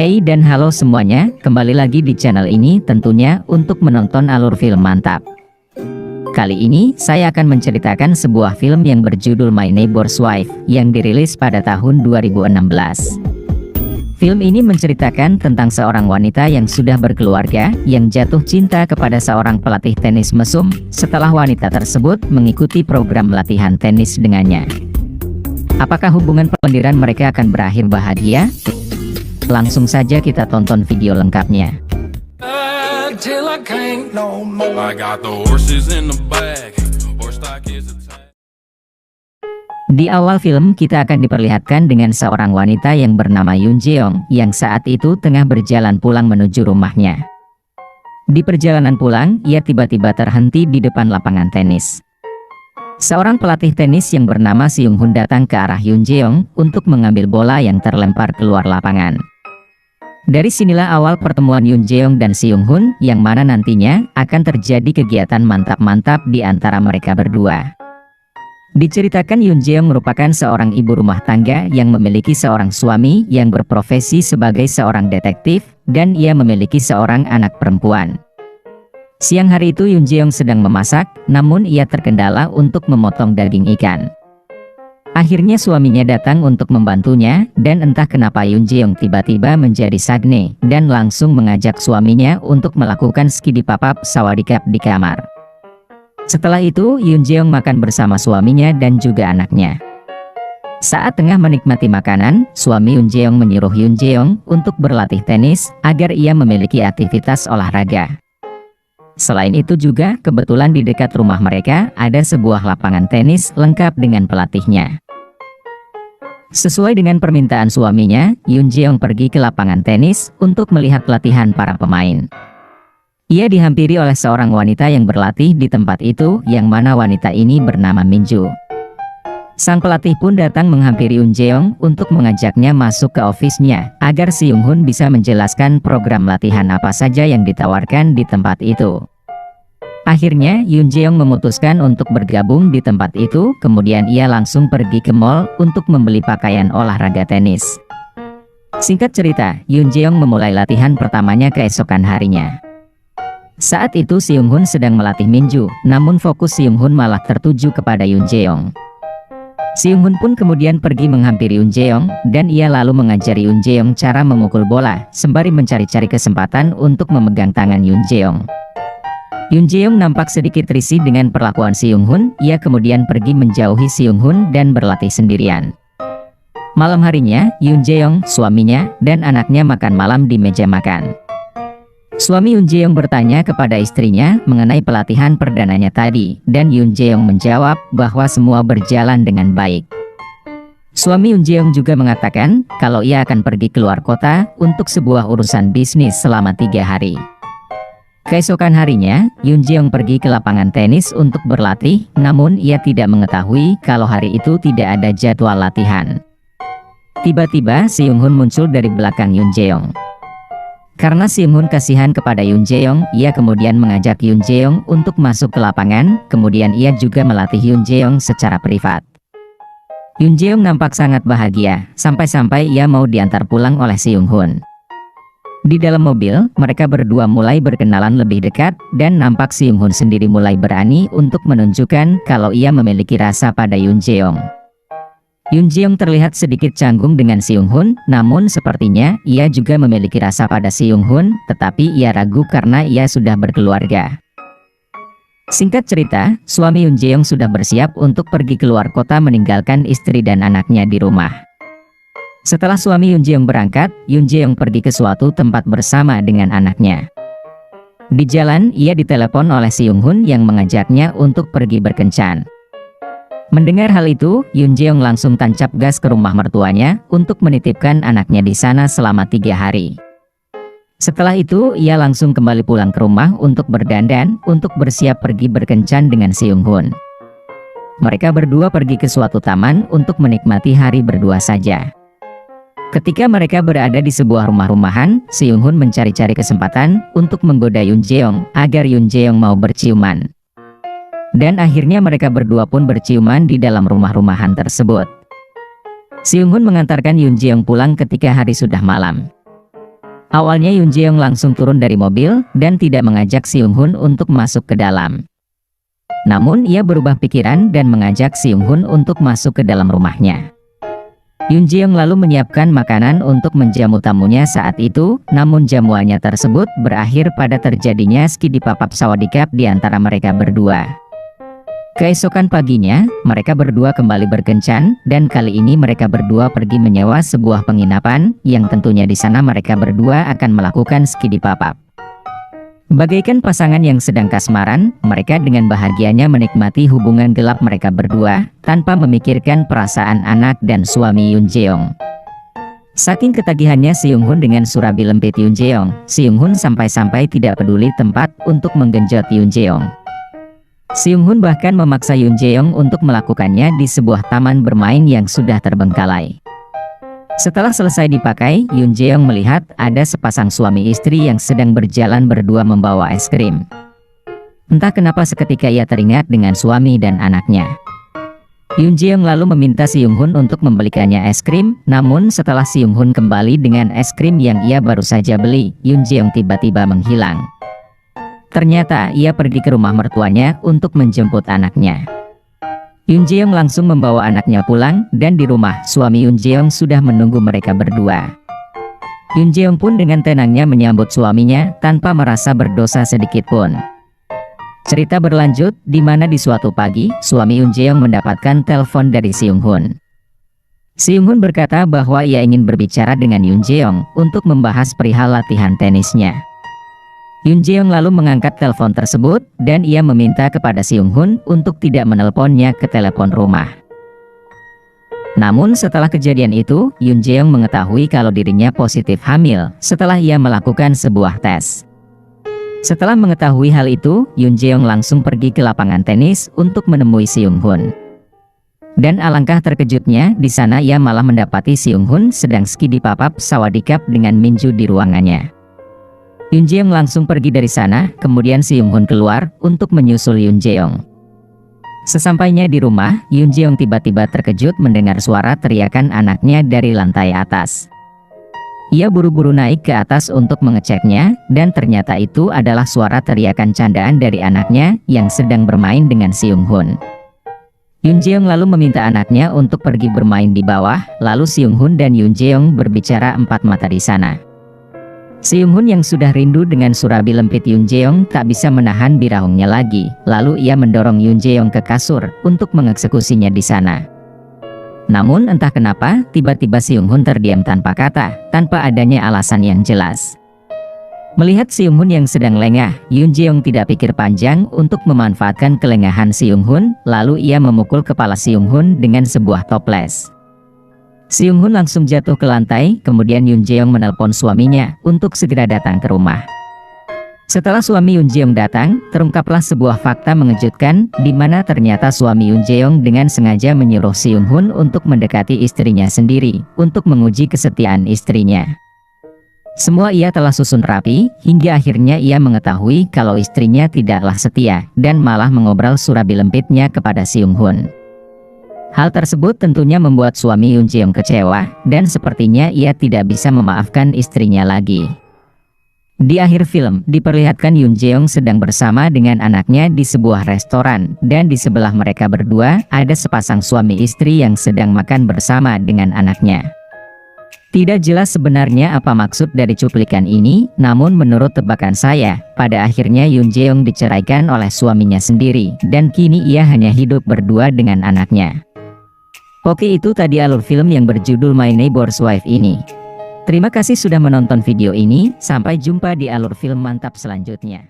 Hey dan halo semuanya, kembali lagi di channel ini tentunya untuk menonton alur film mantap. Kali ini saya akan menceritakan sebuah film yang berjudul My Neighbor's Wife yang dirilis pada tahun 2016. Film ini menceritakan tentang seorang wanita yang sudah berkeluarga yang jatuh cinta kepada seorang pelatih tenis mesum setelah wanita tersebut mengikuti program latihan tenis dengannya. Apakah hubungan pendiran mereka akan berakhir bahagia? Langsung saja kita tonton video lengkapnya. Di awal film kita akan diperlihatkan dengan seorang wanita yang bernama Yoon Jeong yang saat itu tengah berjalan pulang menuju rumahnya. Di perjalanan pulang, ia tiba-tiba terhenti di depan lapangan tenis. Seorang pelatih tenis yang bernama Seung Hoon datang ke arah Yoon Jeong untuk mengambil bola yang terlempar keluar lapangan. Dari sinilah awal pertemuan Yoon Jeong dan Seung Hoon, yang mana nantinya akan terjadi kegiatan mantap-mantap di antara mereka berdua. Diceritakan Yoon Jeong merupakan seorang ibu rumah tangga yang memiliki seorang suami yang berprofesi sebagai seorang detektif, dan ia memiliki seorang anak perempuan. Siang hari itu Yoon Jeong sedang memasak, namun ia terkendala untuk memotong daging ikan. Akhirnya suaminya datang untuk membantunya, dan entah kenapa Yoon Jeong tiba-tiba menjadi sagne, dan langsung mengajak suaminya untuk melakukan skidipapap sawadikap di kamar. Setelah itu, Yoon Jeong makan bersama suaminya dan juga anaknya. Saat tengah menikmati makanan, suami Yoon Jeong menyuruh Yoon Jeong untuk berlatih tenis, agar ia memiliki aktivitas olahraga. Selain itu juga, kebetulan di dekat rumah mereka ada sebuah lapangan tenis lengkap dengan pelatihnya. Sesuai dengan permintaan suaminya, Yoon Jeong pergi ke lapangan tenis untuk melihat latihan para pemain. Ia dihampiri oleh seorang wanita yang berlatih di tempat itu, yang mana wanita ini bernama Minju. Sang pelatih pun datang menghampiri Yoon Jeong untuk mengajaknya masuk ke ofisnya, agar Seung Hoon bisa menjelaskan program latihan apa saja yang ditawarkan di tempat itu. Akhirnya, Yoon Jeong memutuskan untuk bergabung di tempat itu, kemudian ia langsung pergi ke mall untuk membeli pakaian olahraga tenis. Singkat cerita, Yoon Jeong memulai latihan pertamanya keesokan harinya. Saat itu Seung Hoon sedang melatih Minju, namun fokus Seung Hoon malah tertuju kepada Yoon Jeong. Seung Hoon pun kemudian pergi menghampiri Yoon Jeong, dan ia lalu mengajari Yoon Jeong cara memukul bola, sembari mencari-cari kesempatan untuk memegang tangan Yoon Jeong. Yoon Jeong nampak sedikit risih dengan perlakuan Seung Hoon, ia kemudian pergi menjauhi Seung Hoon dan berlatih sendirian. Malam harinya, Yoon Jeong, suaminya, dan anaknya makan malam di meja makan. Suami Yoon Jeong bertanya kepada istrinya mengenai pelatihan perdananya tadi, dan Yoon Jeong menjawab bahwa semua berjalan dengan baik. Suami Yoon Jeong juga mengatakan kalau ia akan pergi keluar kota untuk sebuah urusan bisnis selama 3 hari. Keesokan harinya, Yoon Jeong pergi ke lapangan tenis untuk berlatih, namun ia tidak mengetahui kalau hari itu tidak ada jadwal latihan. Tiba-tiba Seung Hoon muncul dari belakang Yoon Jeong. Karena Seung Hoon kasihan kepada Yoon Jeong, ia kemudian mengajak Yoon Jeong untuk masuk ke lapangan, kemudian ia juga melatih Yoon Jeong secara privat. Yoon Jeong nampak sangat bahagia, sampai-sampai ia mau diantar pulang oleh Seung Hoon. Di dalam mobil, mereka berdua mulai berkenalan lebih dekat, dan nampak Seung Hoon sendiri mulai berani untuk menunjukkan kalau ia memiliki rasa pada Yoon Jeong. Yoon Jeong terlihat sedikit canggung dengan Seung Hoon, namun sepertinya ia juga memiliki rasa pada Seung Hoon, tetapi ia ragu karena ia sudah berkeluarga. Singkat cerita, suami Yoon Jeong sudah bersiap untuk pergi keluar kota meninggalkan istri dan anaknya di rumah. Setelah suami Yoon Jeong berangkat, Yoon Jeong pergi ke suatu tempat bersama dengan anaknya. Di jalan, ia ditelepon oleh Seung Hoon yang mengajaknya untuk pergi berkencan. Mendengar hal itu, Yoon Jeong langsung tancap gas ke rumah mertuanya untuk menitipkan anaknya di sana selama 3 hari. Setelah itu, ia langsung kembali pulang ke rumah untuk berdandan, untuk bersiap pergi berkencan dengan Seung Hoon. Mereka berdua pergi ke suatu taman untuk menikmati hari berdua saja. Ketika mereka berada di sebuah rumah-rumahan, Seung Hoon mencari-cari kesempatan untuk menggoda Yoon Jeong agar Yoon Jeong mau berciuman. Dan akhirnya mereka berdua pun berciuman di dalam rumah-rumahan tersebut. Seung Hoon mengantarkan Yoon Jeong pulang ketika hari sudah malam. Awalnya Yoon Jeong langsung turun dari mobil dan tidak mengajak Seung Hoon untuk masuk ke dalam. Namun ia berubah pikiran dan mengajak Seung Hoon untuk masuk ke dalam rumahnya. Yoon Jeong lalu menyiapkan makanan untuk menjamu tamunya saat itu, namun jamuannya tersebut berakhir pada terjadinya skidipapap sawadikap di antara mereka berdua. Keesokan paginya, mereka berdua kembali berkencan, dan kali ini mereka berdua pergi menyewa sebuah penginapan, yang tentunya di sana mereka berdua akan melakukan skidipapap. Bagaikan pasangan yang sedang kasmaran, mereka dengan bahagianya menikmati hubungan gelap mereka berdua, tanpa memikirkan perasaan anak dan suami Yoon Jeong. Saking ketagihannya Seung Hoon dengan surabi lempit Yoon Jeong, Seung Hoon sampai-sampai tidak peduli tempat untuk menggenjot Yoon Jeong. Seung Hoon bahkan memaksa Yoon Jeong untuk melakukannya di sebuah taman bermain yang sudah terbengkalai. Setelah selesai dipakai, Yoon Jeong melihat ada sepasang suami istri yang sedang berjalan berdua membawa es krim. Entah kenapa seketika ia teringat dengan suami dan anaknya. Yoon Jeong lalu meminta Seung Hoon untuk membelikannya es krim, namun setelah Seung Hoon kembali dengan es krim yang ia baru saja beli, Yoon Jeong tiba-tiba menghilang. Ternyata ia pergi ke rumah mertuanya untuk menjemput anaknya. Yoon Jeong langsung membawa anaknya pulang, dan di rumah, suami Yoon Jeong sudah menunggu mereka berdua. Yoon Jeong pun dengan tenangnya menyambut suaminya, tanpa merasa berdosa sedikit pun. Cerita berlanjut, di mana di suatu pagi, suami Yoon Jeong mendapatkan telepon dari Seung Hoon. Seung Hoon berkata bahwa ia ingin berbicara dengan Yoon Jeong, untuk membahas perihal latihan tenisnya. Yoon Jeong lalu mengangkat telepon tersebut, dan ia meminta kepada Seung Hoon untuk tidak menelponnya ke telepon rumah. Namun setelah kejadian itu, Yoon Jeong mengetahui kalau dirinya positif hamil, setelah ia melakukan sebuah tes. Setelah mengetahui hal itu, Yoon Jeong langsung pergi ke lapangan tenis untuk menemui Seung Hoon. Dan alangkah terkejutnya, di sana ia malah mendapati Seung Hoon sedang skidipapap sawadikap dengan Min Joo di ruangannya. Yoon Jeong langsung pergi dari sana, kemudian Seung Hoon keluar untuk menyusul Yoon Jeong. Sesampainya di rumah, Yoon Jeong tiba-tiba terkejut mendengar suara teriakan anaknya dari lantai atas. Ia buru-buru naik ke atas untuk mengeceknya, dan ternyata itu adalah suara teriakan candaan dari anaknya yang sedang bermain dengan Seung Hoon. Yoon Jeong lalu meminta anaknya untuk pergi bermain di bawah, lalu Seung Hoon dan Yoon Jeong berbicara empat mata di sana. Seung Hoon yang sudah rindu dengan surabi lempit Yoon Jeong tak bisa menahan birahungnya lagi, lalu ia mendorong Yoon Jeong ke kasur untuk mengeksekusinya di sana. Namun entah kenapa, tiba-tiba Seung Hoon terdiam tanpa kata, tanpa adanya alasan yang jelas. Melihat Seung Hoon yang sedang lengah, Yoon Jeong tidak pikir panjang untuk memanfaatkan kelengahan Seung Hoon, lalu ia memukul kepala Seung Hoon dengan sebuah toples. Seung Hoon langsung jatuh ke lantai, kemudian Yoon Jeong menelpon suaminya untuk segera datang ke rumah. Setelah suami Yoon Jeong datang, terungkaplah sebuah fakta mengejutkan, di mana ternyata suami Yoon Jeong dengan sengaja menyuruh Seung Hoon untuk mendekati istrinya sendiri, untuk menguji kesetiaan istrinya. Semua ia telah susun rapi, hingga akhirnya ia mengetahui kalau istrinya tidaklah setia, dan malah mengobrol surabi lempitnya kepada Seung Hoon. Hal tersebut tentunya membuat suami Yoon Jeong kecewa, dan sepertinya ia tidak bisa memaafkan istrinya lagi. Di akhir film, diperlihatkan Yoon Jeong sedang bersama dengan anaknya di sebuah restoran, dan di sebelah mereka berdua, ada sepasang suami istri yang sedang makan bersama dengan anaknya. Tidak jelas sebenarnya apa maksud dari cuplikan ini, namun menurut tebakan saya, pada akhirnya Yoon Jeong diceraikan oleh suaminya sendiri, dan kini ia hanya hidup berdua dengan anaknya. Oke, itu tadi alur film yang berjudul My Neighbor's Wife ini. Terima kasih sudah menonton video ini, sampai jumpa di alur film mantap selanjutnya.